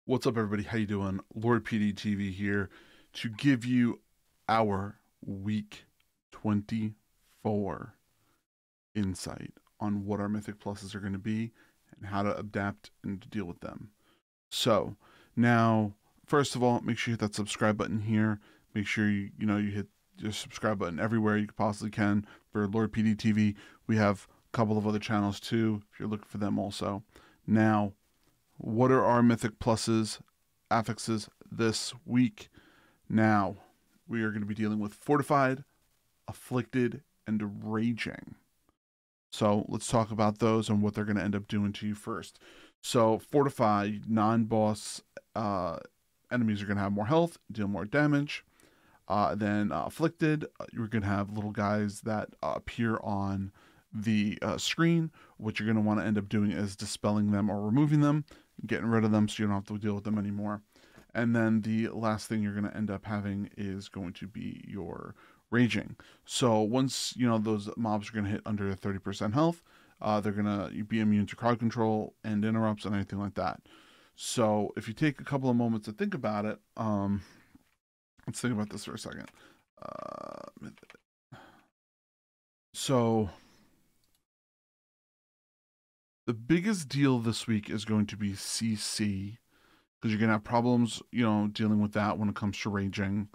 What's up, everybody? How you doing? Lord PeteyTV here to give you our week 24 insight on what our Mythic Pluses are going to be and how to adapt and to deal with them. So now, first of all, make sure you hit that subscribe button here. Make sure you hit the subscribe button everywhere you possibly can for Lord PeteyTV. We have a couple of other channels too if you're looking for them also. Now, what are our Mythic Pluses, affixes this week? Now, we are going to be dealing with Fortified, Afflicted, and Raging. So let's talk about those and what they're going to end up doing to you first. So Fortified, non-boss enemies are going to have more health, deal more damage. Then Afflicted, you're going to have little guys that appear on the screen. What you're going to want to end up doing is dispelling them or removing them, getting rid of them so you don't have to deal with them anymore. And then the last thing you're going to end up having is going to be your Raging. So once those mobs are going to hit under 30% health, they're going to be immune to crowd control and interrupts and anything like that. So if you take a couple of moments to think about it, let's think about this for a second. So the biggest deal this week is going to be CC, because you're going to have problems, dealing with that when it comes to Raging.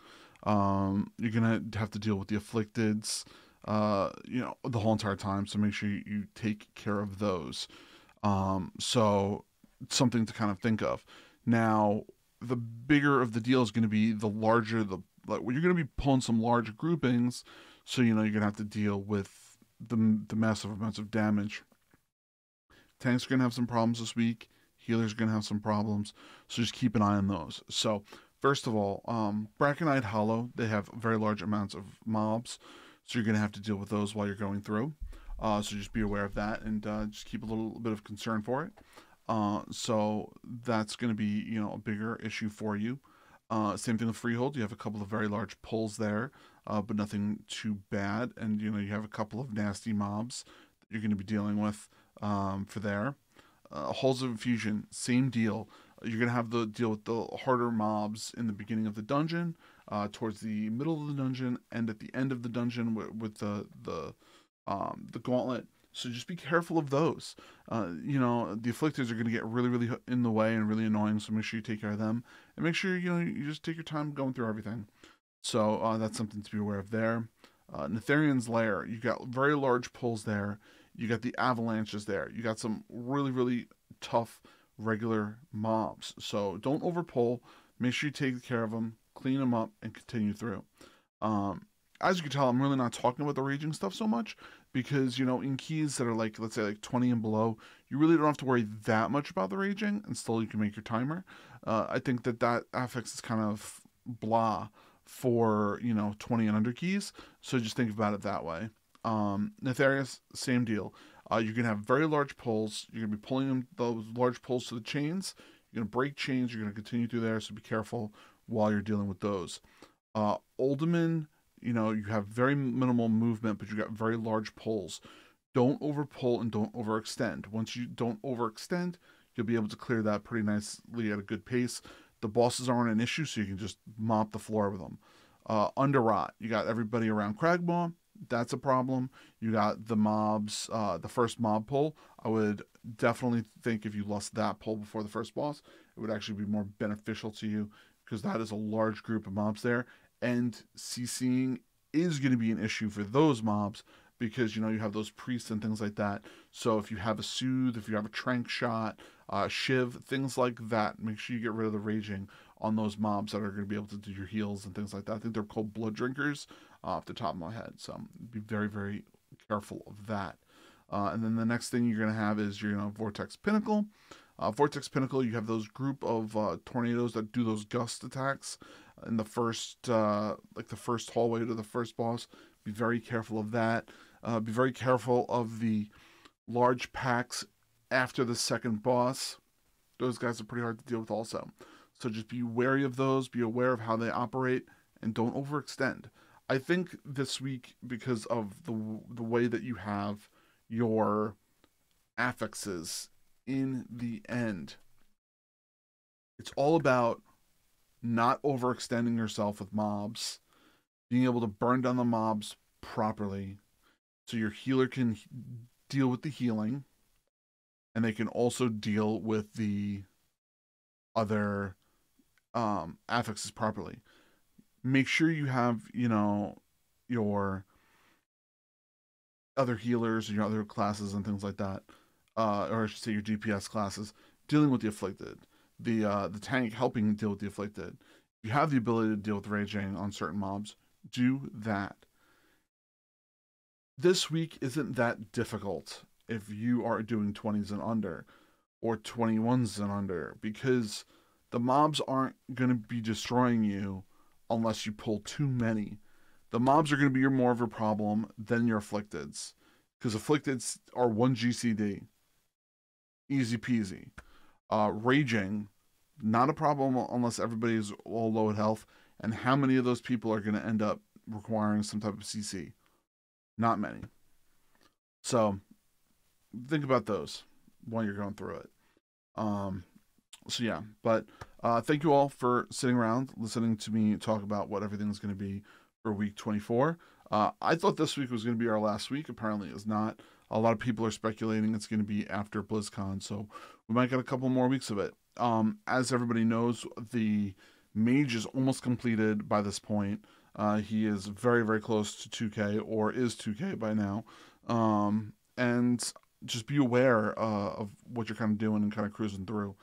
You're going to have to deal with the Afflicteds, the whole entire time. So make sure you take care of those. So something to kind of think of. Now, the bigger of the deal is going to be the larger you're going to be pulling some large groupings. So, you're going to have to deal with the massive amounts of damage. Tanks are going to have some problems this week. Healers are going to have some problems. So just keep an eye on those. So first of all, Braconite Hollow, they have very large amounts of mobs. So you're going to have to deal with those while you're going through. So just be aware of that and just keep a little bit of concern for it. So that's going to be, a bigger issue for you. Same thing with Freehold. You have a couple of very large pulls there, but nothing too bad. And, you have a couple of nasty mobs that you're going to be dealing with for there. Halls of Infusion, same deal. You're going to have to deal with the harder mobs in the beginning of the dungeon, towards the middle of the dungeon, and at the end of the dungeon with the gauntlet. So just be careful of those. The Afflictors are going to get really, really in the way and really annoying, so make sure you take care of them. And make sure, you just take your time going through everything. So that's something to be aware of there. Netherian's Lair, you got very large pulls there. You got the avalanches there. You got some really, really tough regular mobs. So don't overpull. Make sure you take care of them, clean them up, and continue through. As you can tell, I'm really not talking about the Raging stuff so much because, in keys that are let's say 20 and below, you really don't have to worry that much about the Raging, and still you can make your timer. I think that affix is kind of blah for, 20 and under keys. So just think about it that way. Nefarious, same deal. You're going to have very large pulls. You're going to be pulling those large pulls to the chains. You're going to break chains. You're going to continue through there, so be careful while you're dealing with those. Uldaman, you have very minimal movement, but you got very large pulls. Don't overpull and don't overextend. Once you don't overextend, you'll be able to clear that pretty nicely at a good pace. The bosses aren't an issue, so you can just mop the floor with them. Underrot, you got everybody around Cragmaw. That's a problem. You got the mobs, the first mob pull. I would definitely think if you lost that pull before the first boss, it would actually be more beneficial to you because that is a large group of mobs there. And CCing is going to be an issue for those mobs because, you have those priests and things like that. So if you have a Soothe, if you have a Trank Shot, Shiv, things like that, make sure you get rid of the Raging on those mobs that are going to be able to do your heals and things like that. I think they're called Blood Drinkers off the top of my head. So be very, very careful of that. And then the next thing you're going to have is your Vortex Pinnacle. Vortex Pinnacle, you have those group of tornadoes that do those gust attacks in the first, the first hallway to the first boss. Be very careful of that. Be very careful of the large packs after the second boss. Those guys are pretty hard to deal with also. So just be wary of those, be aware of how they operate, and don't overextend. I think this week, because of the way that you have your affixes in the end, It's all about not overextending yourself with mobs, being able to burn down the mobs properly so your healer can deal with the healing and they can also deal with the other affixes properly. Make sure you have, your other healers and your other classes and things like that, or I should say your DPS classes, dealing with the afflicted. The tank helping deal with the afflicted. If you have the ability to deal with raging on certain mobs, do that. This week isn't that difficult if you are doing 20s and under or 21s and under, because the mobs aren't going to be destroying you unless you pull too many. The mobs are going to be more of a problem than your afflicteds, because afflicteds are 1 GCD, easy peasy. Raging, not a problem unless everybody's all low at health. And how many of those people are going to end up requiring some type of CC? Not many. So think about those while you're going through it. Um, so yeah, but thank you all for sitting around listening to me talk about what everything's going to be for week 24. I thought this week was going to be our last week. Apparently it's not. A lot of people are speculating it's going to be after BlizzCon, so we might get a couple more weeks of it. As everybody knows, the mage is almost completed by this point. He is very, very close to 2K, or is 2K by now. And just be aware of what you're kind of doing and kind of cruising through.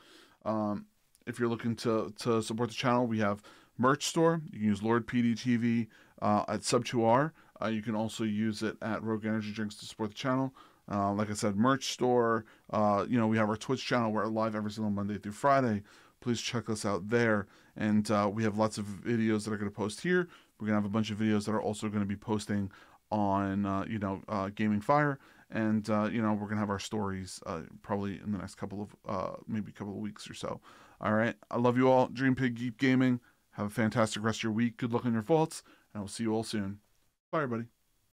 If you're looking to support the channel, we have merch store. You can use Lord PeteyTV at Sub2R. You can also use it at Rogue Energy Drinks to support the channel. Like I said, merch store. We have our Twitch channel. We're live every single Monday through Friday. Please check us out there. And we have lots of videos that are going to post here. We're going to have a bunch of videos that are also going to be posting on, Gaming Fire. And, we're going to have our stories probably in the next couple of weeks or so. All right. I love you all. Dream Pig Geek Gaming. Have a fantastic rest of your week. Good luck on your vaults. And I will see you all soon. Bye, everybody.